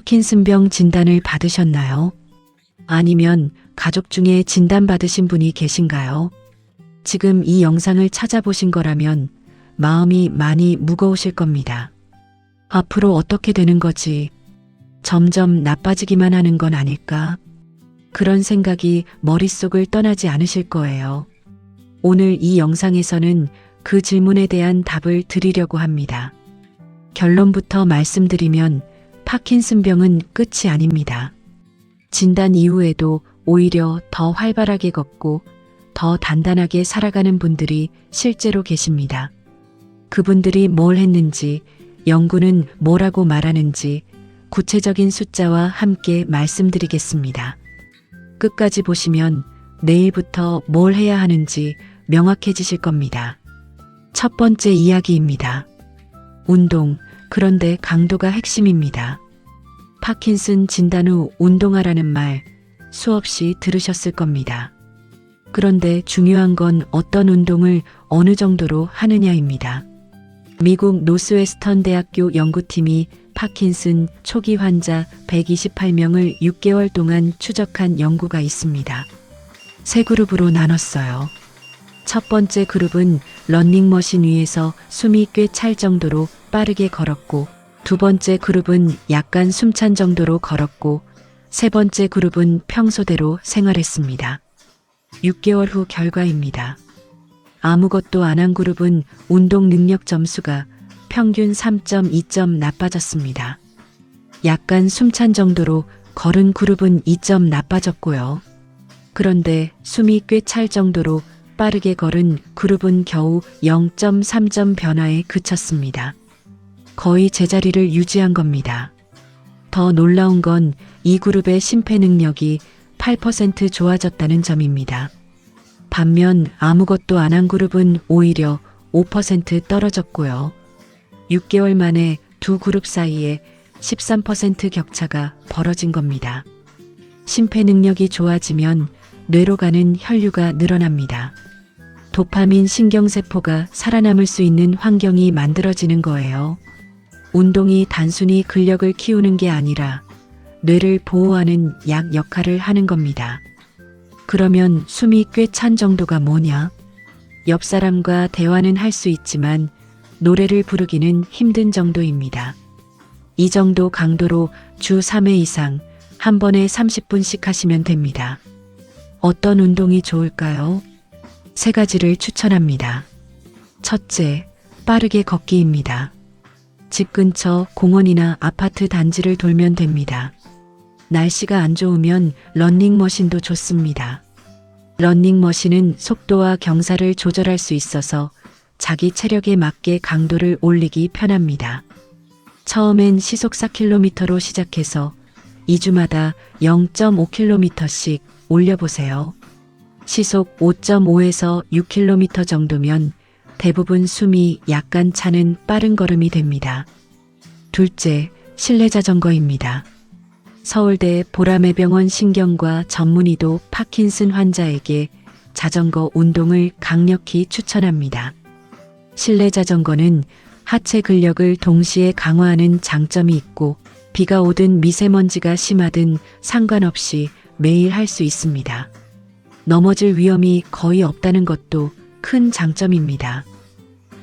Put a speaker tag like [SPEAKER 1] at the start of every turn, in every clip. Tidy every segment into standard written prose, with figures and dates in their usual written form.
[SPEAKER 1] 파킨슨병 진단을 받으셨나요? 아니면 가족 중에 진단받으신 분이 계신가요? 지금 이 영상을 찾아보신 거라면 마음이 많이 무거우실 겁니다. 앞으로 어떻게 되는 거지? 점점 나빠지기만 하는 건 아닐까? 그런 생각이 머릿속을 떠나지 않으실 거예요. 오늘 이 영상에서는 그 질문에 대한 답을 드리려고 합니다. 결론부터 말씀드리면 파킨슨병은 끝이 아닙니다. 진단 이후에도 오히려 더 활발하게 걷고 더 단단하게 살아가는 분들이 실제로 계십니다. 그분들이 뭘 했는지, 연구는 뭐라고 말하는지 구체적인 숫자와 함께 말씀드리겠습니다. 끝까지 보시면 내일부터 뭘 해야 하는지 명확해지실 겁니다. 첫 번째 이야기입니다. 운동, 그런데 강도가 핵심입니다. 파킨슨 진단 후 운동하라는 말 수없이 들으셨을 겁니다. 그런데 중요한 건 어떤 운동을 어느 정도로 하느냐입니다. 미국 노스웨스턴 대학교 연구팀이 파킨슨 초기 환자 128명을 6개월 동안 추적한 연구가 있습니다. 세 그룹으로 나눴어요. 첫 번째 그룹은 러닝머신 위에서 숨이 꽤 찰 정도로 빠르게 걸었고, 두 번째 그룹은 약간 숨찬 정도로 걸었고, 세 번째 그룹은 평소대로 생활했습니다. 6개월 후 결과입니다. 아무것도 안 한 그룹은 운동 능력 점수가 평균 3.2점 나빠졌습니다. 약간 숨찬 정도로 걸은 그룹은 2점 나빠졌고요. 그런데 숨이 꽤 찰 정도로 빠르게 걸은 그룹은 겨우 0.3점 변화에 그쳤습니다. 거의 제자리를 유지한 겁니다. 더 놀라운 건 이 그룹의 심폐 능력이 8% 좋아졌다는 점입니다. 반면 아무것도 안 한 그룹은 오히려 5% 떨어졌고요. 6개월 만에 두 그룹 사이에 13% 격차가 벌어진 겁니다. 심폐 능력이 좋아지면 뇌로 가는 혈류가 늘어납니다. 도파민 신경세포가 살아남을 수 있는 환경이 만들어지는 거예요. 운동이 단순히 근력을 키우는 게 아니라 뇌를 보호하는 약 역할을 하는 겁니다. 그러면 숨이 꽤 찬 정도가 뭐냐? 옆 사람과 대화는 할 수 있지만 노래를 부르기는 힘든 정도입니다. 이 정도 강도로 주 3회 이상 한 번에 30분씩 하시면 됩니다. 어떤 운동이 좋을까요? 세 가지를 추천합니다. 첫째, 빠르게 걷기입니다. 집 근처 공원이나 아파트 단지를 돌면 됩니다. 날씨가 안 좋으면 러닝머신도 좋습니다. 러닝머신은 속도와 경사를 조절할 수 있어서 자기 체력에 맞게 강도를 올리기 편합니다. 처음엔 시속 4km로 시작해서 2주마다 0.5km씩 올려보세요. 시속 5.5에서 6km 정도면 대부분 숨이 약간 차는 빠른 걸음이 됩니다. 둘째, 실내 자전거입니다. 서울대 보라매병원 신경과 전문의도 파킨슨 환자에게 자전거 운동을 강력히 추천합니다. 실내 자전거는 하체 근력을 동시에 강화하는 장점이 있고 비가 오든 미세먼지가 심하든 상관없이 매일 할 수 있습니다. 넘어질 위험이 거의 없다는 것도 큰 장점입니다.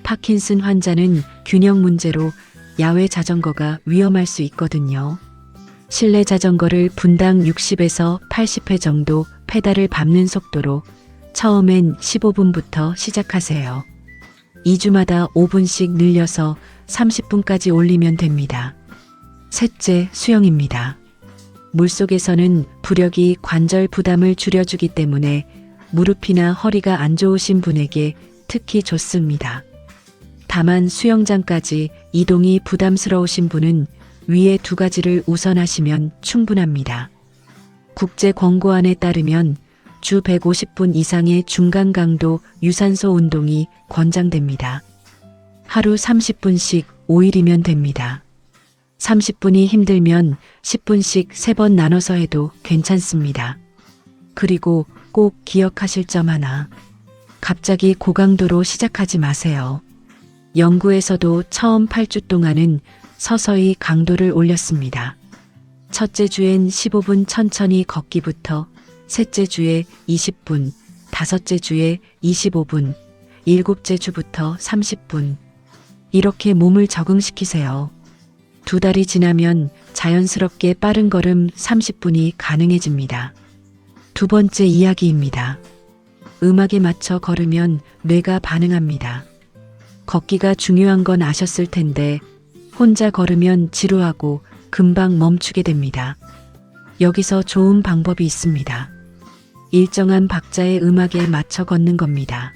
[SPEAKER 1] 파킨슨 환자는 균형 문제로 야외 자전거가 위험할 수 있거든요. 실내 자전거를 분당 60에서 80회 정도 페달을 밟는 속도로 처음엔 15분부터 시작하세요. 2주마다 5분씩 늘려서 30분까지 올리면 됩니다. 셋째, 수영입니다. 물속에서는 부력이 관절 부담을 줄여주기 때문에 무릎이나 허리가 안 좋으신 분에게 특히 좋습니다. 다만 수영장까지 이동이 부담스러우신 분은 위에 두 가지를 우선 하시면 충분합니다. 국제 권고안에 따르면 주 150분 이상의 중간 강도 유산소 운동이 권장됩니다. 하루 30분씩 5일이면 됩니다. 30분이 힘들면 10분씩 3번 나눠서 해도 괜찮습니다. 그리고 꼭 기억하실 점 하나. 갑자기 고강도로 시작하지 마세요. 연구에서도 처음 8주 동안은 서서히 강도를 올렸습니다. 첫째 주엔 15분 천천히 걷기부터, 셋째 주에 20분, 다섯째 주에 25분, 일곱째 주부터 30분. 이렇게 몸을 적응시키세요. 2달이 지나면 자연스럽게 빠른 걸음 30분이 가능해집니다. 두 번째 이야기입니다. 음악에 맞춰 걸으면 뇌가 반응합니다. 걷기가 중요한 건 아셨을 텐데 혼자 걸으면 지루하고 금방 멈추게 됩니다. 여기서 좋은 방법이 있습니다. 일정한 박자의 음악에 맞춰 걷는 겁니다.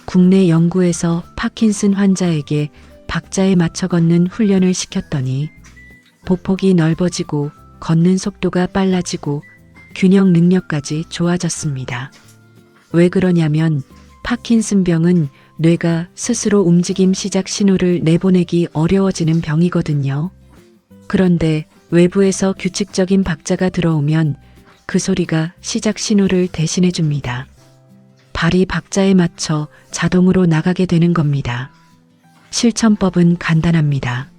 [SPEAKER 1] 국내 연구에서 파킨슨 환자에게 박자에 맞춰 걷는 훈련을 시켰더니 보폭이 넓어지고 걷는 속도가 빨라지고 균형 능력까지 좋아졌습니다. 왜 그러냐면 파킨슨병은 뇌가 스스로 움직임 시작 신호를 내보내기 어려워지는 병이거든요. 그런데 외부에서 규칙적인 박자가 들어오면 그 소리가 시작 신호를 대신해 줍니다. 발이 박자에 맞춰 자동으로 나가게 되는 겁니다. 실천법은 간단합니다.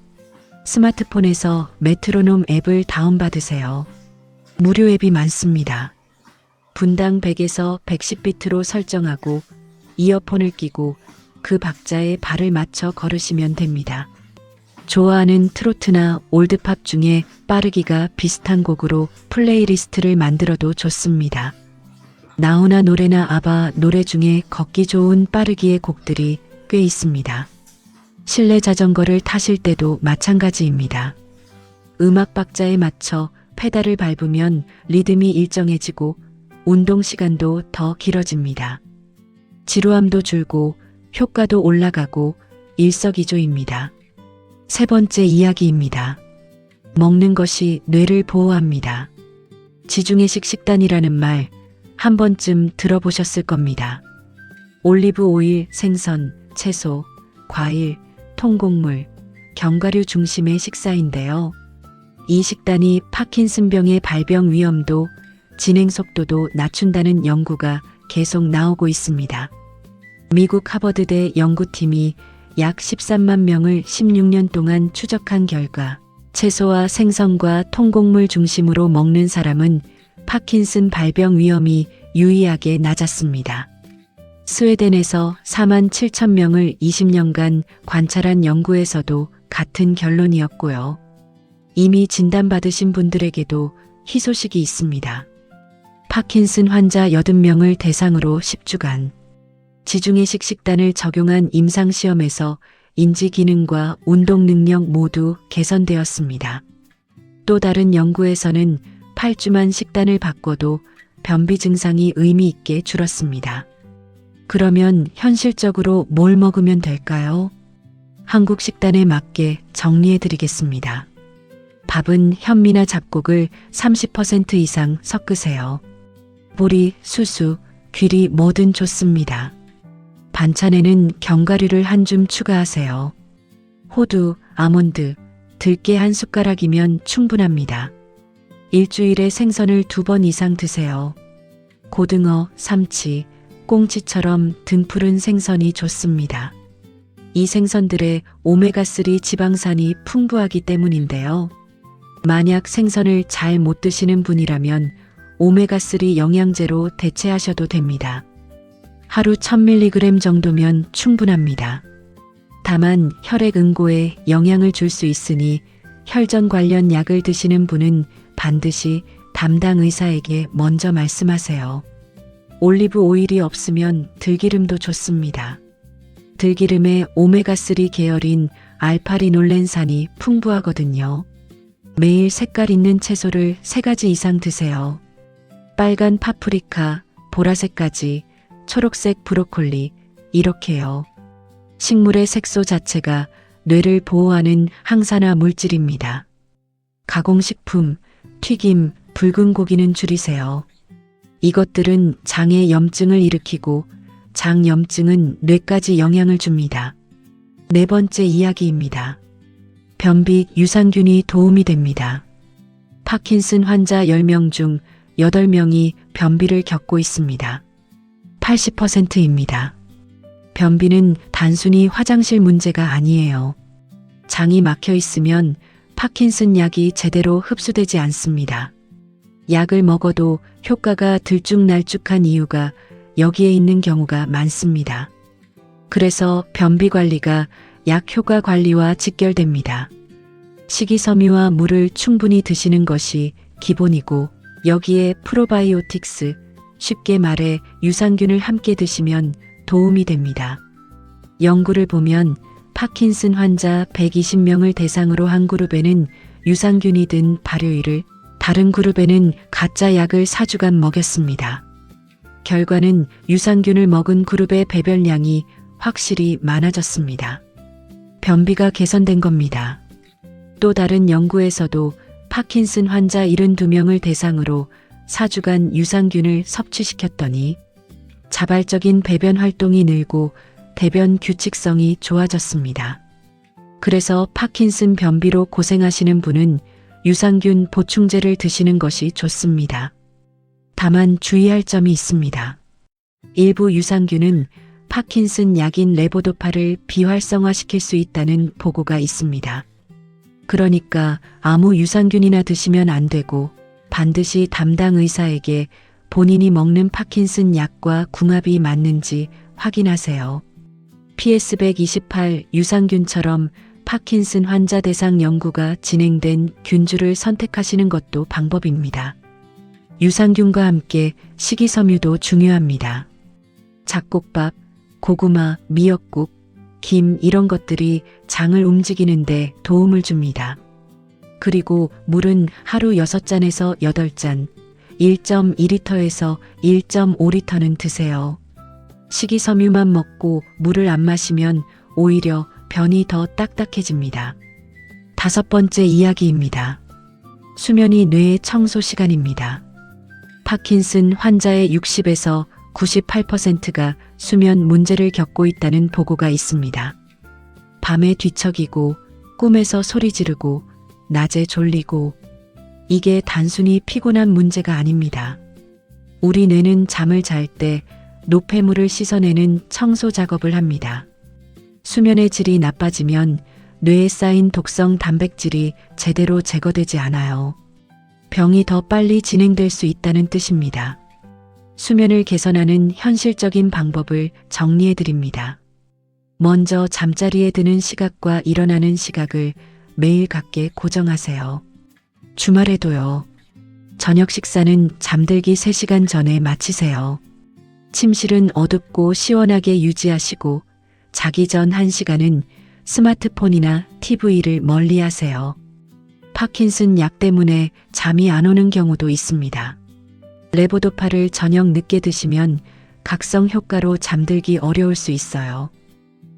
[SPEAKER 1] 스마트폰에서 메트로놈 앱을 다운받으세요. 무료 앱이 많습니다. 분당 100에서 110비트로 설정하고 이어폰을 끼고 그 박자에 발을 맞춰 걸으시면 됩니다. 좋아하는 트로트나 올드팝 중에 빠르기가 비슷한 곡으로 플레이리스트를 만들어도 좋습니다. 나훈아 노래나 아바 노래 중에 걷기 좋은 빠르기의 곡들이 꽤 있습니다. 실내 자전거를 타실 때도 마찬가지입니다. 음악 박자에 맞춰 페달을 밟으면 리듬이 일정해지고 운동 시간도 더 길어집니다. 지루함도 줄고 효과도 올라가고 일석이조입니다. 세 번째 이야기입니다. 먹는 것이 뇌를 보호합니다. 지중해식 식단이라는 말 한 번쯤 들어보셨을 겁니다. 올리브 오일, 생선, 채소, 과일, 통곡물, 견과류 중심의 식사인데요. 이 식단이 파킨슨병의 발병 위험도, 진행 속도도 낮춘다는 연구가 계속 나오고 있습니다. 미국 하버드대 연구팀이 약 13만 명을 16년 동안 추적한 결과 채소와 생선과 통곡물 중심으로 먹는 사람은 파킨슨 발병 위험이 유의하게 낮았습니다. 스웨덴에서 4만 7천 명을 20년간 관찰한 연구에서도 같은 결론이었고요. 이미 진단받으신 분들에게도 희소식이 있습니다. 파킨슨 환자 80명을 대상으로 10주간 지중해식 식단을 적용한 임상시험에서 인지 기능과 운동 능력 모두 개선되었습니다. 또 다른 연구에서는 8주만 식단을 바꿔도 변비 증상이 의미 있게 줄었습니다. 그러면 현실적으로 뭘 먹으면 될까요? 한국 식단에 맞게 정리해 드리겠습니다. 밥은 현미나 잡곡을 30% 이상 섞으세요. 보리, 수수, 귀리 뭐든 좋습니다. 반찬에는 견과류를 한 줌 추가하세요. 호두, 아몬드, 들깨 한 숟가락이면 충분합니다. 일주일에 생선을 2번 이상 드세요. 고등어, 삼치, 꽁치처럼 등푸른 생선이 좋습니다. 이 생선들의 오메가3 지방산이 풍부하기 때문인데요. 만약 생선을 잘 못 드시는 분이라면 오메가3 영양제로 대체하셔도 됩니다. 하루 1000mg 정도면 충분합니다. 다만 혈액 응고에 영향을 줄 수 있으니 혈전 관련 약을 드시는 분은 반드시 담당 의사에게 먼저 말씀하세요. 올리브 오일이 없으면 들기름도 좋습니다. 들기름에 오메가3 계열인 알파리놀렌산이 풍부하거든요. 매일 색깔 있는 채소를 3가지 이상 드세요. 빨간 파프리카, 보라색 가지, 초록색 브로콜리, 이렇게요. 식물의 색소 자체가 뇌를 보호하는 항산화 물질입니다. 가공식품, 튀김, 붉은 고기는 줄이세요. 이것들은 장에 염증을 일으키고 장염증은 뇌까지 영향을 줍니다. 네 번째 이야기입니다. 변비 유산균이 도움이 됩니다. 파킨슨 환자 10명 중 8명이 변비를 겪고 있습니다. 80%입니다. 변비는 단순히 화장실 문제가 아니에요. 장이 막혀 있으면 파킨슨 약이 제대로 흡수되지 않습니다. 약을 먹어도 효과가 들쭉날쭉한 이유가 여기에 있는 경우가 많습니다. 그래서 변비 관리가 약 효과 관리와 직결됩니다. 식이섬유와 물을 충분히 드시는 것이 기본이고 여기에 프로바이오틱스, 쉽게 말해 유산균을 함께 드시면 도움이 됩니다. 연구를 보면 파킨슨 환자 120명을 대상으로 한 그룹에는 유산균이 든 발효일을, 다른 그룹에는 가짜 약을 4주간 먹였습니다. 결과는 유산균을 먹은 그룹의 배변량이 확실히 많아졌습니다. 변비가 개선된 겁니다. 또 다른 연구에서도 파킨슨 환자 72명을 대상으로 4주간 유산균을 섭취시켰더니 자발적인 배변 활동이 늘고 대변 규칙성이 좋아졌습니다. 그래서 파킨슨 변비로 고생하시는 분은 유산균 보충제를 드시는 것이 좋습니다. 다만 주의할 점이 있습니다. 일부 유산균은 파킨슨 약인 레보도파를 비활성화시킬 수 있다는 보고가 있습니다. 그러니까 아무 유산균이나 드시면 안 되고 반드시 담당 의사에게 본인이 먹는 파킨슨 약과 궁합이 맞는지 확인하세요. PS128 유산균처럼 파킨슨 환자 대상 연구가 진행된 균주를 선택하시는 것도 방법입니다. 유산균과 함께 식이섬유도 중요합니다. 잡곡밥, 고구마, 미역국, 김 이런 것들이 장을 움직이는데 도움을 줍니다. 그리고 물은 하루 6잔에서 8잔, 1.2리터에서 1.5리터는 드세요. 식이섬유만 먹고 물을 안 마시면 오히려 변이 더 딱딱해집니다. 5번째 이야기입니다. 수면이 뇌의 청소 시간입니다. 파킨슨 환자의 60에서 98%가 수면 문제를 겪고 있다는 보고가 있습니다. 밤에 뒤척이고 꿈에서 소리 지르고 낮에 졸리고 이게 단순히 피곤한 문제가 아닙니다. 우리 뇌는 잠을 잘 때 노폐물을 씻어내는 청소 작업을 합니다. 수면의 질이 나빠지면 뇌에 쌓인 독성 단백질이 제대로 제거되지 않아요. 병이 더 빨리 진행될 수 있다는 뜻입니다. 수면을 개선하는 현실적인 방법을 정리해 드립니다. 먼저 잠자리에 드는 시각과 일어나는 시각을 매일 같게 고정하세요. 주말에도요. 저녁 식사는 잠들기 3시간 전에 마치세요. 침실은 어둡고 시원하게 유지하시고 자기 전 1시간은 스마트폰이나 TV를 멀리 하세요. 파킨슨 약 때문에 잠이 안 오는 경우도 있습니다. 레보도파를 저녁 늦게 드시면 각성 효과로 잠들기 어려울 수 있어요.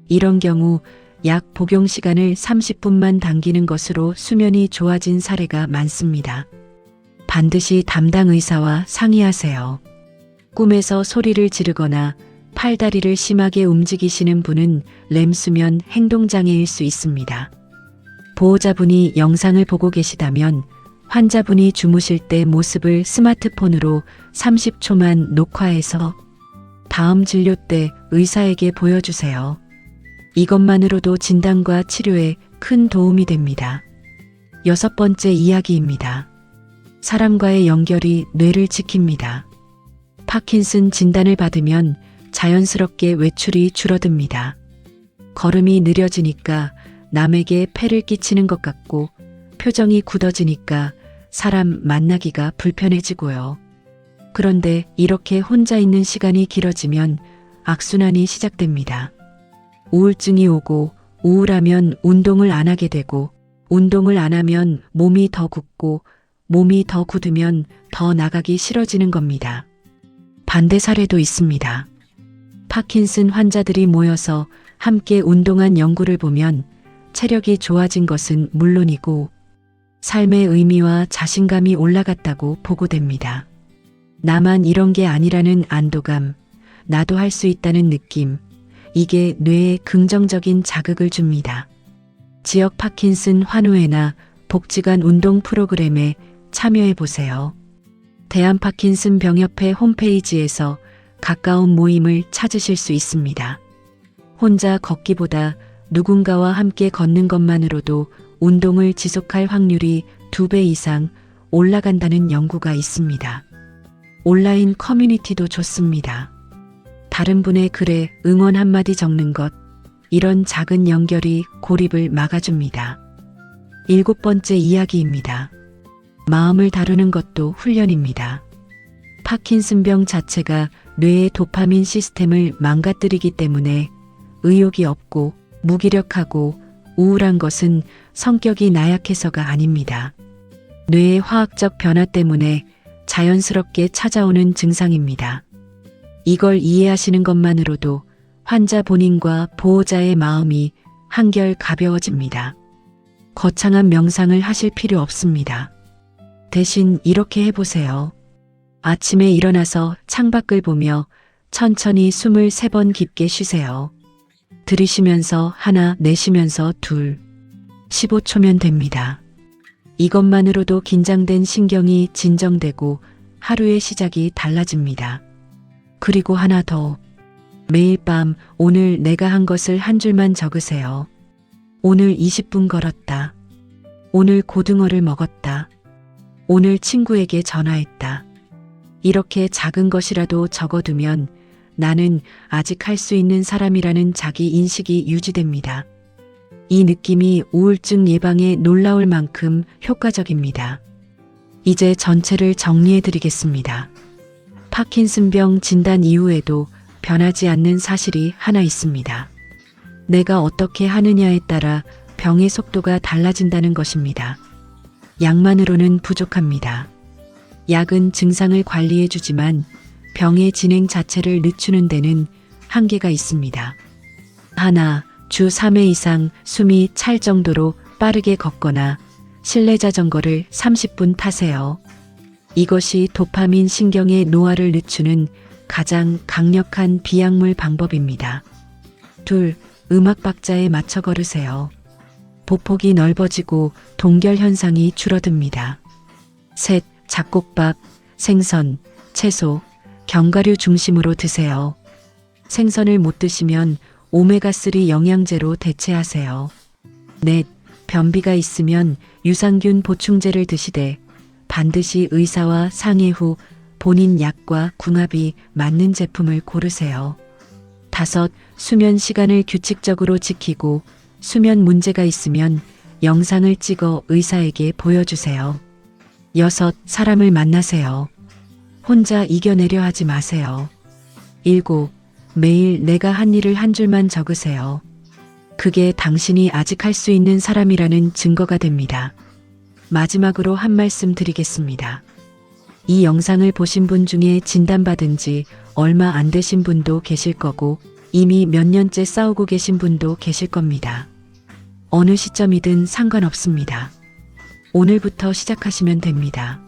[SPEAKER 1] 이런 경우 약 복용 시간을 30분만 당기는 것으로 수면이 좋아진 사례가 많습니다. 반드시 담당 의사와 상의하세요. 꿈에서 소리를 지르거나 팔다리를 심하게 움직이시는 분은 렘수면 행동장애일 수 있습니다. 보호자분이 영상을 보고 계시다면 환자분이 주무실 때 모습을 스마트폰으로 30초만 녹화해서 다음 진료 때 의사에게 보여주세요. 이것만으로도 진단과 치료에 큰 도움이 됩니다. 6번째 이야기입니다. 사람과의 연결이 뇌를 지킵니다. 파킨슨 진단을 받으면 자연스럽게 외출이 줄어듭니다. 걸음이 느려지니까 남에게 폐를 끼치는 것 같고 표정이 굳어지니까 사람 만나기가 불편해지고요. 그런데 이렇게 혼자 있는 시간이 길어지면 악순환이 시작됩니다. 우울증이 오고 우울하면 운동을 안 하게 되고 운동을 안 하면 몸이 더 굳고 몸이 더 굳으면 더 나가기 싫어지는 겁니다. 반대 사례도 있습니다. 파킨슨 환자들이 모여서 함께 운동한 연구를 보면 체력이 좋아진 것은 물론이고 삶의 의미와 자신감이 올라갔다고 보고됩니다. 나만 이런 게 아니라는 안도감, 나도 할 수 있다는 느낌, 이게 뇌에 긍정적인 자극을 줍니다. 지역 파킨슨 환우회나 복지관 운동 프로그램에 참여해 보세요. 대한파킨슨 병협회 홈페이지에서 가까운 모임을 찾으실 수 있습니다. 혼자 걷기보다 누군가와 함께 걷는 것만으로도 운동을 지속할 확률이 2배 이상 올라간다는 연구가 있습니다. 온라인 커뮤니티도 좋습니다. 다른 분의 글에 응원 한마디 적는 것, 이런 작은 연결이 고립을 막아줍니다. 7번째 이야기입니다. 마음을 다루는 것도 훈련입니다. 파킨슨병 자체가 뇌의 도파민 시스템을 망가뜨리기 때문에 의욕이 없고 무기력하고 우울한 것은 성격이 나약해서가 아닙니다. 뇌의 화학적 변화 때문에 자연스럽게 찾아오는 증상입니다. 이걸 이해하시는 것만으로도 환자 본인과 보호자의 마음이 한결 가벼워집니다. 거창한 명상을 하실 필요 없습니다. 대신 이렇게 해보세요. 아침에 일어나서 창밖을 보며 천천히 숨을 3번 깊게 쉬세요. 들이쉬면서 하나, 내쉬면서 둘. 15초면 됩니다. 이것만으로도 긴장된 신경이 진정되고 하루의 시작이 달라집니다. 그리고 하나 더. 매일 밤 오늘 내가 한 것을 한 줄만 적으세요. 오늘 20분 걸었다. 오늘 고등어를 먹었다. 오늘 친구에게 전화했다. 이렇게 작은 것이라도 적어두면 나는 아직 할 수 있는 사람이라는 자기 인식이 유지됩니다. 이 느낌이 우울증 예방에 놀라울 만큼 효과적입니다. 이제 전체를 정리해 드리겠습니다. 파킨슨병 진단 이후에도 변하지 않는 사실이 하나 있습니다. 내가 어떻게 하느냐에 따라 병의 속도가 달라진다는 것입니다. 약만으로는 부족합니다. 약은 증상을 관리해 주지만 병의 진행 자체를 늦추는 데는 한계가 있습니다. 하나, 주 3회 이상 숨이 찰 정도로 빠르게 걷거나 실내 자전거를 30분 타세요. 이것이 도파민 신경의 노화를 늦추는 가장 강력한 비약물 방법입니다. 둘, 음악 박자에 맞춰 걸으세요. 보폭이 넓어지고 동결 현상이 줄어듭니다. 셋, 잡곡밥, 생선, 채소, 견과류 중심으로 드세요. 생선을 못 드시면 오메가3 영양제로 대체하세요. 넷, 변비가 있으면 유산균 보충제를 드시되 반드시 의사와 상의 후 본인 약과 궁합이 맞는 제품을 고르세요. 다섯, 수면 시간을 규칙적으로 지키고 수면 문제가 있으면 영상을 찍어 의사에게 보여주세요. 여섯, 사람을 만나세요. 혼자 이겨내려 하지 마세요. 일곱, 매일 내가 한 일을 한 줄만 적으세요. 그게 당신이 아직 할 수 있는 사람이라는 증거가 됩니다. 마지막으로 한 말씀 드리겠습니다. 이 영상을 보신 분 중에 진단받은 지 얼마 안 되신 분도 계실 거고 이미 몇 년째 싸우고 계신 분도 계실 겁니다. 어느 시점이든 상관없습니다. 오늘부터 시작하시면 됩니다.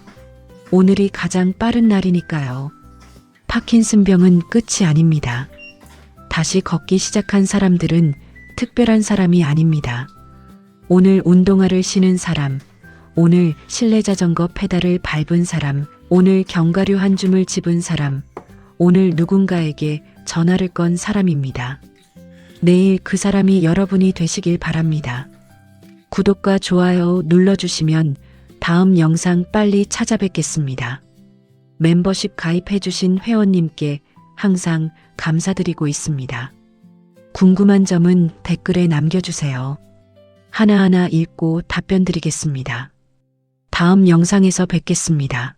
[SPEAKER 1] 오늘이 가장 빠른 날이니까요. 파킨슨병은 끝이 아닙니다. 다시 걷기 시작한 사람들은 특별한 사람이 아닙니다. 오늘 운동화를 신은 사람, 오늘 실내 자전거 페달을 밟은 사람, 오늘 견과류 한 줌을 집은 사람, 오늘 누군가에게 전화를 건 사람입니다. 내일 그 사람이 여러분이 되시길 바랍니다. 구독과 좋아요 눌러주시면 다음 영상 빨리 찾아뵙겠습니다. 멤버십 가입해주신 회원님께 항상 감사드리고 있습니다. 궁금한 점은 댓글에 남겨주세요. 하나하나 읽고 답변 드리겠습니다. 다음 영상에서 뵙겠습니다.